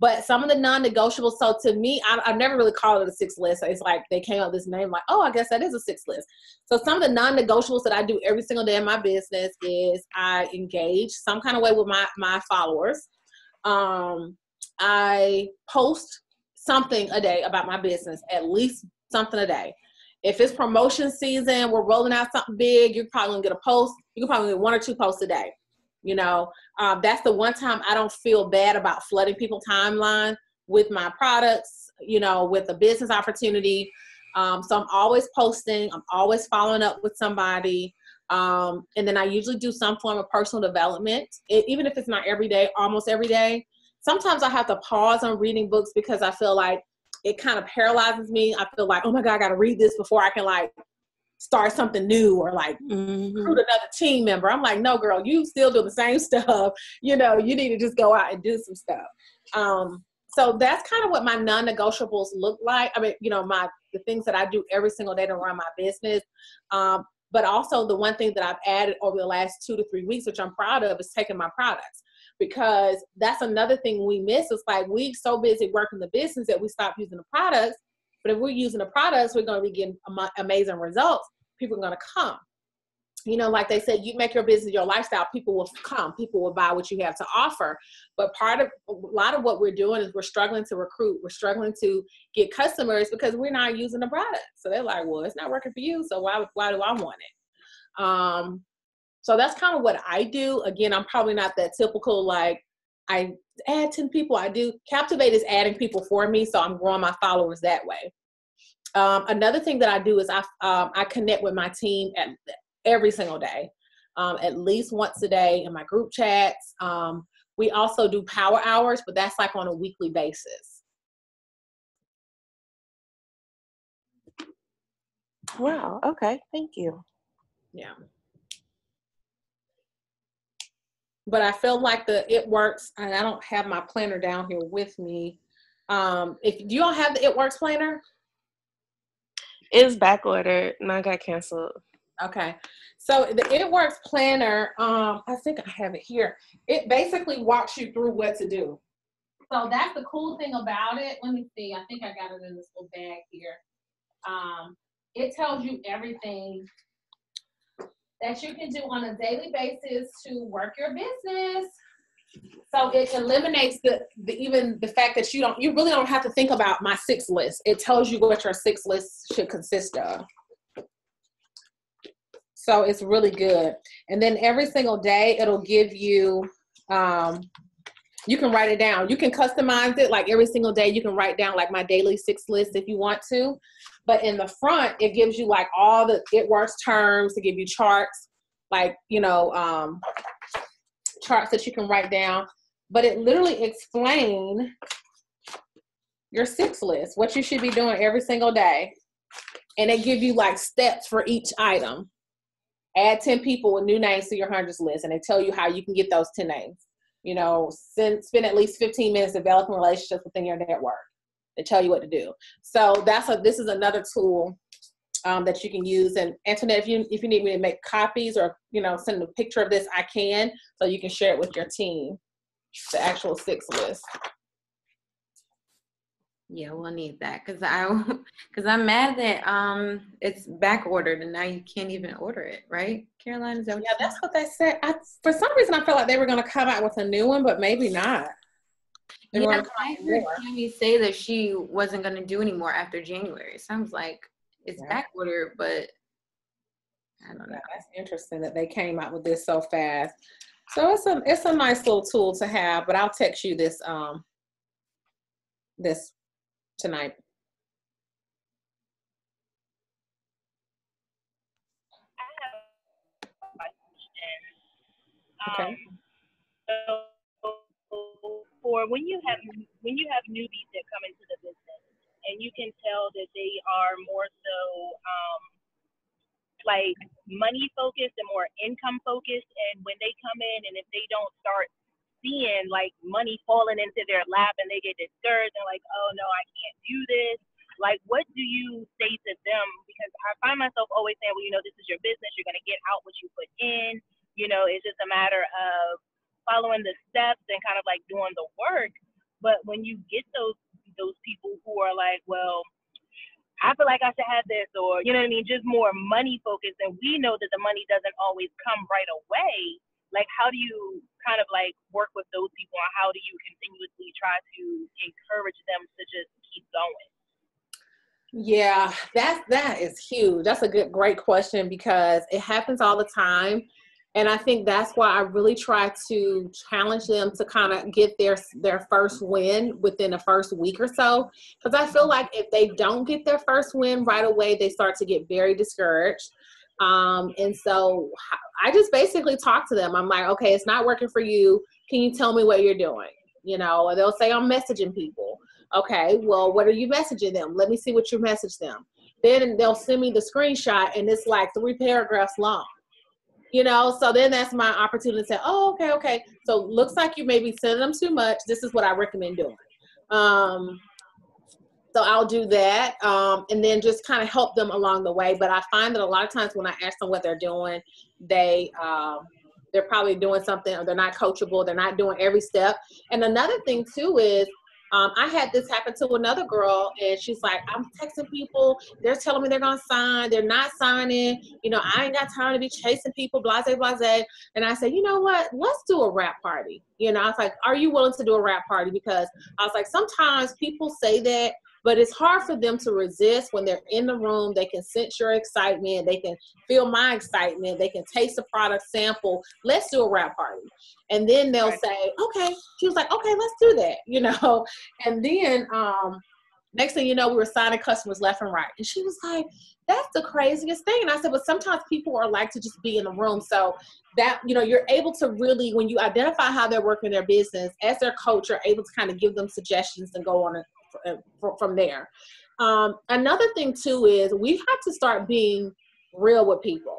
But some of the non-negotiables, so to me, I've never really called it a 6 list. It's like they came up with this name like, oh, I guess that is a 6 list. So some of the non-negotiables that I do every single day in my business is I engage some kind of way with my followers. I post something a day about my business, at least something a day. If it's promotion season, we're rolling out something big, you're probably gonna get a post. You can probably get 1 or 2 posts a day. You know, that's the one time I don't feel bad about flooding people's timeline with my products, you know, with a business opportunity. So I'm always posting. I'm always following up with somebody. And then I usually do some form of personal development, even if it's not every day, almost every day. Sometimes I have to pause on reading books because I feel like it kind of paralyzes me. I feel like, oh my God, I got to read this before I can like start something new or like recruit another team member. I'm like, no, girl, you still do the same stuff. You know, you need to just go out and do some stuff. So that's kind of what my non-negotiables look like. I mean, you know, the things that I do every single day to run my business. But also the one thing that I've added over the last 2 to 3 weeks, which I'm proud of, is taking my products. Because that's another thing we miss. It's like we're so busy working the business that we stop using the products. But if we're using the products, we're going to be getting amazing results. People are going to come. You know, like they said, you make your business your lifestyle, people will come. People will buy what you have to offer. But a lot of what we're doing is we're struggling to recruit. We're struggling to get customers because we're not using the product. So they're like, well, it's not working for you, so why do I want it? So that's kind of what I do. Again, I'm probably not that typical, like, I add 10 people. I do. Captivate is adding people for me, so I'm growing my followers that way. Another thing that I do is I connect with my team every single day, at least once a day in my group chats. We also do power hours, but that's like on a weekly basis.
Wow. Okay. Thank you.
Yeah. But I feel like It Works, and I don't have my planner down here with me. If do you all have the It Works planner?
It's back ordered. Mine got canceled.
Okay. So the It Works planner, I think I have it here. It basically walks you through what to do. So that's the cool thing about it. Let me see. I think I got it in this little bag here. It tells you everything that you can do on a daily basis to work your business. So it eliminates even the fact that you really don't have to think about my 6 list. It tells you what your 6 list should consist of. So it's really good. And then every single day it'll give you, you can write it down. You can customize it. Like every single day you can write down like my daily 6 list if you want to. But in the front, it gives you like all the It Works terms, to give you charts, like, you know, charts that you can write down. But it literally explains your 6 list, what you should be doing every single day. And it gives you like steps for each item. Add 10 people with new names to your hundreds list, and they tell you how you can get those 10 names. You know, spend at least 15 minutes developing relationships within your network. They tell you what to do. So this is another tool that you can use. And Antoinette, if you need me to make copies or, you know, send a picture of this, I can, so you can share it with your team, the actual 6 list.
Yeah, we'll need that because I'm mad that it's back ordered and now you can't even order it, right, Caroline? Is that what
that's what they said. For some reason, I felt like they were going to come out with a new one, but maybe not.
Yeah, I heard Tammy say that she wasn't going to do anymore after January. Sounds like it's back ordered, but I don't know.
That's interesting that they came out with this so fast. So it's a nice little tool to have, but I'll text you this this tonight. Okay.
So or when you have newbies that come into the business, and you can tell that they are more so like money focused and more income focused, and when they come in and if they don't start seeing like money falling into their lap and they get discouraged and like, oh no, I can't do this, like what do you say to them? Because I find myself always saying, well, this is your business, you're going to get out what you put in, it's just a matter of following the steps and kind of like doing the work. But when you get those people who are like, well, I feel like I should have this, or, you know what I mean, just more money focused. And we know that the money doesn't always come right away. Like, how do you kind of like work with those people, and how do you continuously try to encourage them to just keep going?
Yeah, that is huge. That's a great question, because it happens all the time. And I think that's why I really try to challenge them to kind of get their first win within the first week or so. Because I feel like if they don't get their first win right away, they start to get very discouraged. And so I just basically talk to them. I'm like, okay, it's not working for you. Can you tell me what you're doing? Or they'll say, I'm messaging people. Okay, well, what are you messaging them? Let me see what you message them. Then they'll send me the screenshot, and it's like 3 paragraphs long. So then that's my opportunity to say, oh, okay. So looks like you may be sending them too much. This is what I recommend doing. So I'll do that, and then just kind of help them along the way. But I find that a lot of times when I ask them what they're doing, they're probably doing something, or they're not coachable. They're not doing every step. And another thing too is, I had this happen to another girl, and she's like, I'm texting people. They're telling me they're going to sign. They're not signing. I ain't got time to be chasing people, blase, blase. And I said, you know what? Let's do a rap party. I was like, are you willing to do a rap party? Because I was like, sometimes people say that, but it's hard for them to resist when they're in the room. They can sense your excitement. They can feel my excitement. They can taste the product, sample. Let's do a rap party. And then they'll say, okay. She was like, okay, let's do that, And then next thing you know, we were signing customers left and right. And she was like, that's the craziest thing. And I said, but sometimes people are like to just be in the room. So that, you're able to really, when you identify how they're working their business, as their coach, you're able to kind of give them suggestions and go on it from there. Another thing too is we have to start being real with people.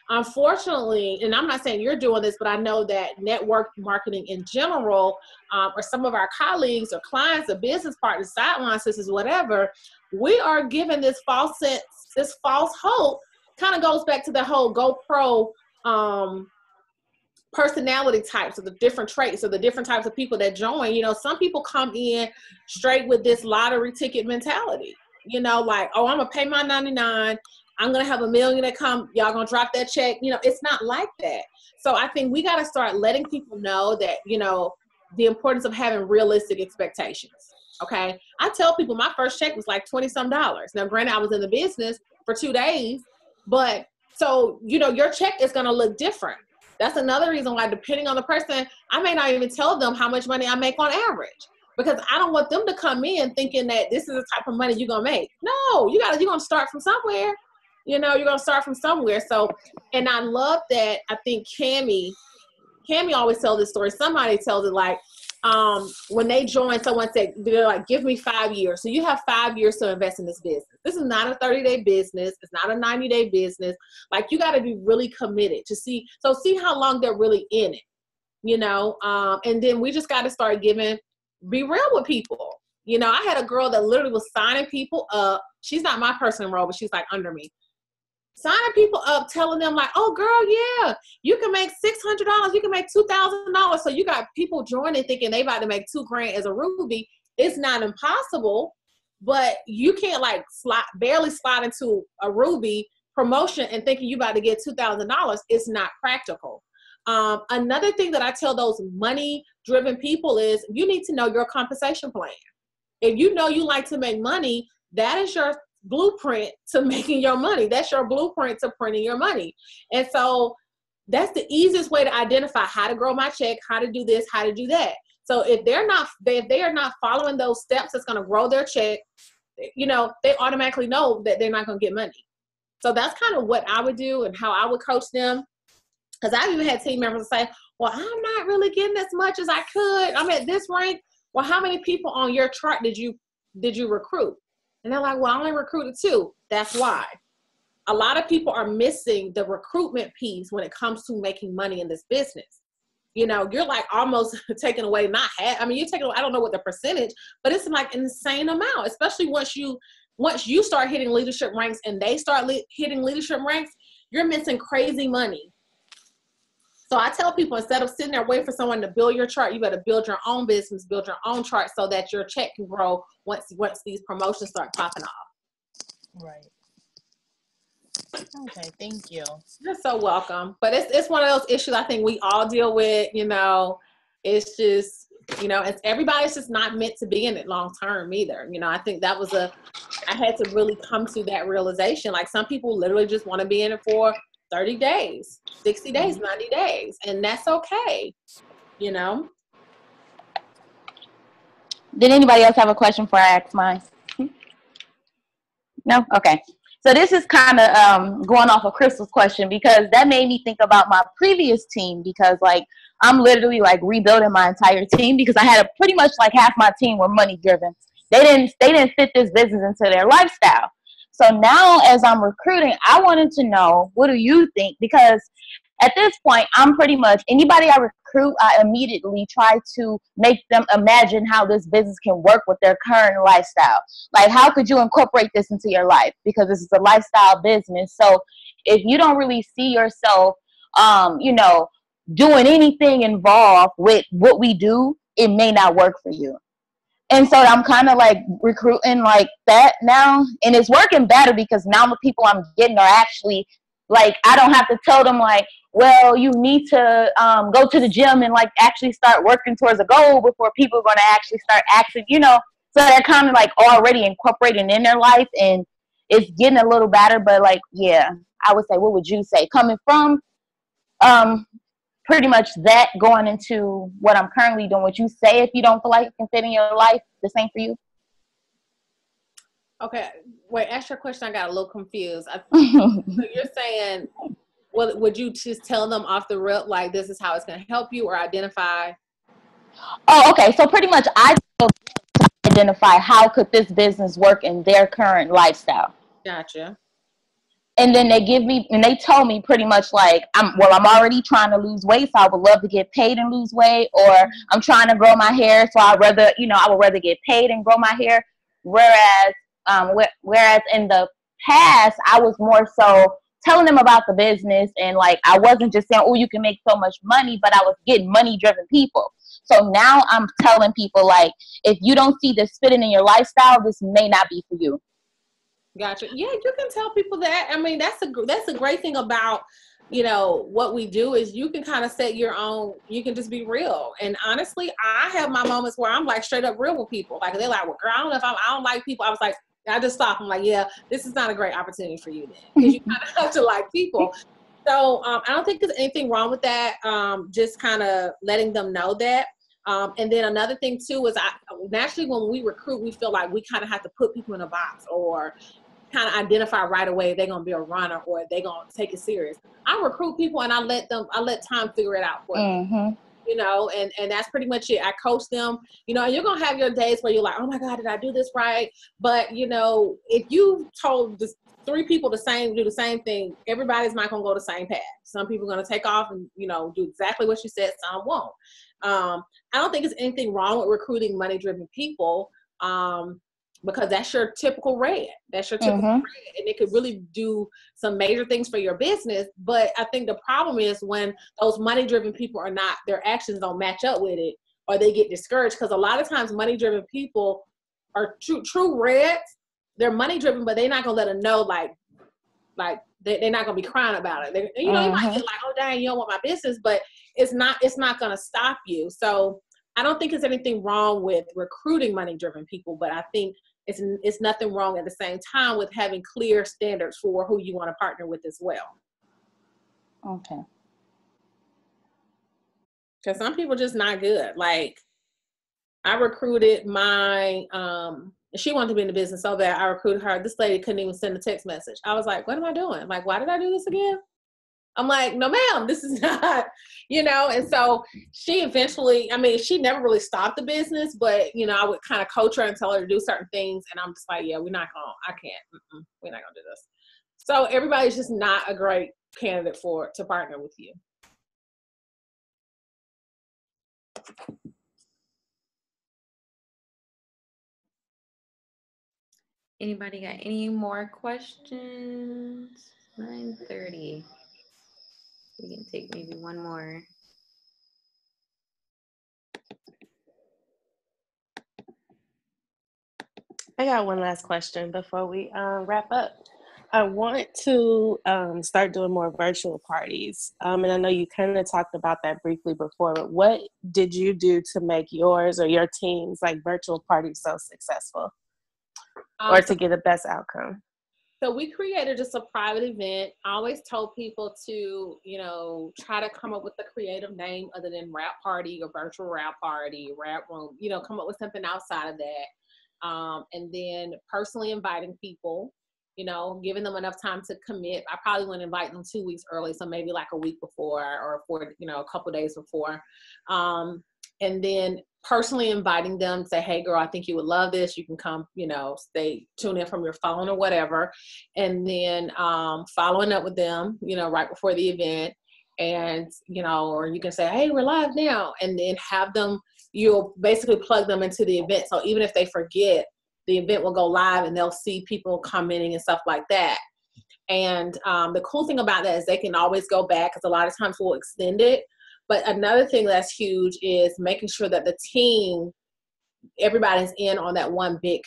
Unfortunately, and I'm not saying you're doing this, but I know that network marketing in general, or some of our colleagues or clients or business partners, sideline sisters, whatever, we are given this false sense, this false hope. Kind of goes back to the whole GoPro personality types, or the different traits, or the different types of people that join. Some people come in straight with this lottery ticket mentality, like, oh, I'm gonna pay my $99, I'm gonna have $1 million that come, y'all gonna drop that check. It's not like that. So I think we got to start letting people know that, the importance of having realistic expectations. Okay, I tell people my first check was like $20-some. Now granted, I was in the business for 2 days, but so your check is gonna look different. That's another reason why, depending on the person, I may not even tell them how much money I make on average, because I don't want them to come in thinking that this is the type of money you're going to make. No, you're going to start from somewhere. You're going to start from somewhere. So, and I love that. I think Cammie always tells this story. Somebody tells it like, when they joined, someone said, they're like, give me 5 years. So you have 5 years to invest in this business. This is not a 30-day business. It's not a 90-day business. Like, you got to be really committed to see how long they're really in it, and then we just got to start be real with people. I had a girl that literally was signing people up. She's not my person role, but she's like under me. Signing people up, telling them like, oh girl, yeah, you can make $600, you can make $2,000. So you got people joining thinking they about to make $2,000 as a Ruby. It's not impossible, but you can't like barely slide into a Ruby promotion and thinking you about to get $2,000. It's not practical. Another thing that I tell those money-driven people is you need to know your compensation plan. If you know you like to make money, that is your blueprint to making your money. That's your blueprint to printing your money. And so that's the easiest way to identify how to grow my check, how to do this, how to do that. So if they are not following those steps that's going to grow their check, they automatically know that they're not going to get money. So that's kind of what I would do and how I would coach them. Because I've even had team members say, well, I'm not really getting as much as I could. I'm at this rank. Well, how many people on your chart did you recruit? And they're like, well, I only recruited 2. That's why. A lot of people are missing the recruitment piece when it comes to making money in this business. You know, you're like almost taking away, not half. I mean, you're taking away, I don't know what the percentage, but it's like an insane amount, especially once you start hitting leadership ranks and they start hitting leadership ranks, you're missing crazy money. So I tell people, instead of sitting there waiting for someone to build your chart, you better build your own business, build your own chart so that your check can grow once these promotions start popping off.
Right. Okay, thank you.
You're so welcome. But it's one of those issues I think we all deal with, you know. It's just, you know, everybody's just not meant to be in it long term either. You know, I think that was I had to really come to that realization. Like, some people literally just want to be in it for 30 days, 60 days, 90 days, and that's okay, you know.
Did anybody else have a question before I ask mine? No? Okay. So this is kind of going off of Crystal's question, because that made me think about my previous team, because like I'm literally like rebuilding my entire team, because I had pretty much like half my team were money driven. They didn't fit this business into their lifestyle. So now as I'm recruiting, I wanted to know, what do you think? Because at this point, I'm pretty much, anybody I recruit, I immediately try to make them imagine how this business can work with their current lifestyle. Like, how could you incorporate this into your life? Because this is a lifestyle business. So if you don't really see yourself, you know, doing anything involved with what we do, it may not work for you. And so I'm kind of like recruiting like that now, and it's working better, because now the people I'm getting are actually like, I don't have to tell them like, well, you need to go to the gym and like actually start working towards a goal before people are going to actually start acting, you know. So they're kind of like already incorporating in their life, and it's getting a little better. But like, yeah, I would say, what would you say coming from pretty much that going into what I'm currently doing? Would you say, if you don't feel like it can fit in your life, the same for you?
Okay, wait, ask your question. I got a little confused. So you're saying, well, would you just tell them off the rip, like, this is how it's going to help you, or identify?
Oh, okay. So pretty much I identify how could this business work in their current lifestyle.
Gotcha.
And then they told me pretty much like, I'm already trying to lose weight, so I would love to get paid and lose weight, or I'm trying to grow my hair, so I would rather get paid and grow my hair. Whereas in the past, I was more so telling them about the business, and like, I wasn't just saying, oh, you can make so much money, but I was getting money driven people. So now I'm telling people like, if you don't see this fitting in your lifestyle, this may not be for you.
Gotcha. Yeah, you can tell people that. I mean, that's a great thing about, you know, what we do is you can kind of set your own, you can just be real. And honestly, I have my moments where I'm like straight up real with people. Like, they're like, well, girl, I don't know if I don't like people. I was like, I just stop. I'm like, yeah, this is not a great opportunity for you then, because you kind of have to like people. So I don't think there's anything wrong with that. Just kind of letting them know that. And then another thing too is, naturally when we recruit, we feel like we kind of have to put people in a box, or kind of identify right away if they're going to be a runner or they're going to take it serious. I recruit people and I let time figure it out for them, you know, and that's pretty much it. I coach them, you know, and you're going to have your days where you're like, oh my God, did I do this right? But, you know, if you told just 3 people do the same thing, everybody's not going to go the same path. Some people are going to take off and, you know, do exactly what you said. Some won't. I don't think there's anything wrong with recruiting money-driven people. Because that's your typical red. That's your typical red. And it could really do some major things for your business. But I think the problem is when those money-driven people are not, their actions don't match up with it, or they get discouraged. Because a lot of times money-driven people are true reds. They're money-driven, but they're not going to let them know, like they're not going to be crying about it. You know, you might get like, oh, dang, you don't want my business, but it's not going to stop you. So I don't think there's anything wrong with recruiting money-driven people, but I think it's nothing wrong at the same time with having clear standards for who you want to partner with as well.
Okay.
Because some people are just not good. Like, I recruited she wanted to be in the business so bad. I recruited her. This lady couldn't even send a text message. I was like, what am I doing? Like, why did I do this again? I'm like, no, ma'am, this is not, and so she eventually, she never really stopped the business, but, I would kind of coach her and tell her to do certain things. And I'm just like, yeah, I can't, we're not going to do this. So everybody's just not a great candidate to partner with you.
Anybody got any more questions? 9:30. We can take maybe one more.
I got one last question before we wrap up. I want to start doing more virtual parties. And I know you kind of talked about that briefly before, but what did you do to make yours or your team's like virtual parties so successful or to get the best outcome?
So we created just a private event. I always told people to, try to come up with a creative name other than rap party or virtual rap party, rap room, come up with something outside of that. And then personally inviting people, giving them enough time to commit. I probably wouldn't invite them 2 weeks early. So maybe like a week before or a couple days before. And then personally inviting them, say, hey girl, I think you would love this. You can come, tune in from your phone or whatever. And then following up with them, right before the event. And, or you can say, hey, we're live now. And then have them, you'll basically plug them into the event. So even if they forget, the event will go live and they'll see people commenting and stuff like that. And the cool thing about that is they can always go back because a lot of times we'll extend it. But another thing that's huge is making sure that the team, everybody's in on that one big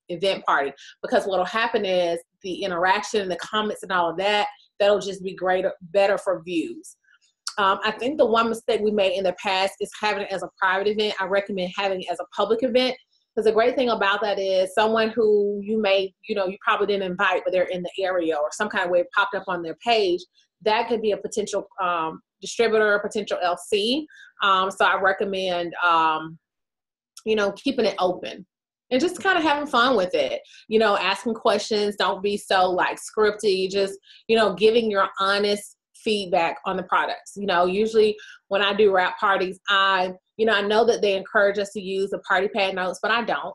event party. Because what'll happen is the interaction, the comments and all of that, that'll just be better for views. I think the one mistake we made in the past is having it as a private event. I recommend having it as a public event. Because the great thing about that is someone who you may, you probably didn't invite, but they're in the area or some kind of way it popped up on their page. That could be a potential distributor, potential LC. So I recommend, keeping it open and just kind of having fun with it, asking questions. Don't be so like scripty, just, giving your honest feedback on the products. Usually when I do wrap parties, I know that they encourage us to use the party pad notes, but I don't,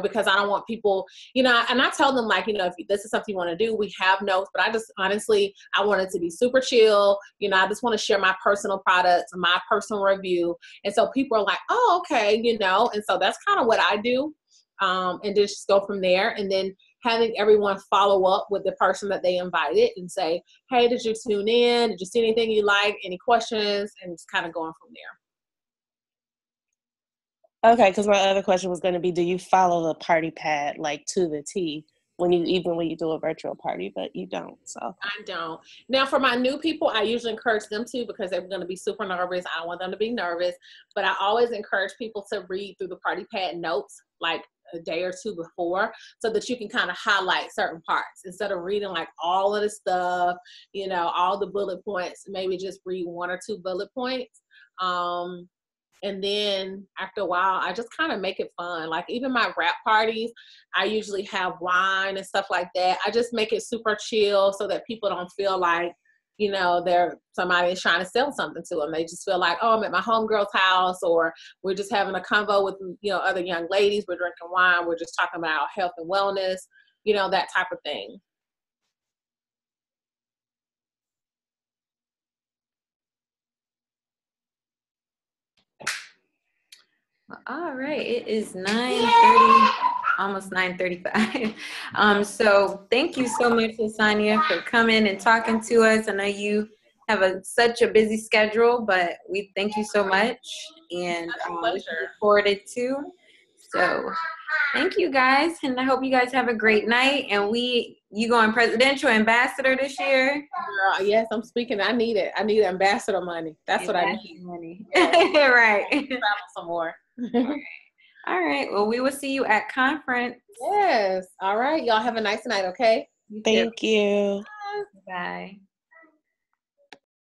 because I don't want people, and I tell them like, if this is something you want to do, we have notes, but I just honestly, I want it to be super chill. I just want to share my personal products, my personal review. And so people are like, oh, okay, and so that's kind of what I do. And just go from there. And then having everyone follow up with the person that they invited and say, hey, did you tune in? Did you see anything you like? Any questions? And just kind of going from there.
Okay, because my other question was going to be, do you follow the party pad like to the T when you do a virtual party, but you don't? So
I don't. Now for my new people, I usually encourage them to because they're going to be super nervous. I don't want them to be nervous, but I always encourage people to read through the party pad notes like a day or two before so that you can kind of highlight certain parts instead of reading like all of the stuff, all the bullet points. Maybe just read 1 or 2 bullet points. And then after a while, I just kind of make it fun. Like even my wrap parties, I usually have wine and stuff like that. I just make it super chill so that people don't feel like, somebody is trying to sell something to them. They just feel like, oh, I'm at my homegirl's house, or we're just having a convo with, other young ladies. We're drinking wine. We're just talking about health and wellness, that type of thing.
All right, it is 9:30, almost 9:35. So thank you so much, LaSonya, for coming and talking to us. I know you have such a busy schedule, but we thank you so much, and we look forward to it too. So thank you guys, and I hope you guys have a great night. And you going presidential ambassador this year?
Girl, yes, I'm speaking. I need it. I need ambassador money. That's what I need.
Money. Right.
Travel some more.
All right. Well, we will see you at conference.
Yes. All right. Y'all have a nice night, okay?
Thank you.
Bye.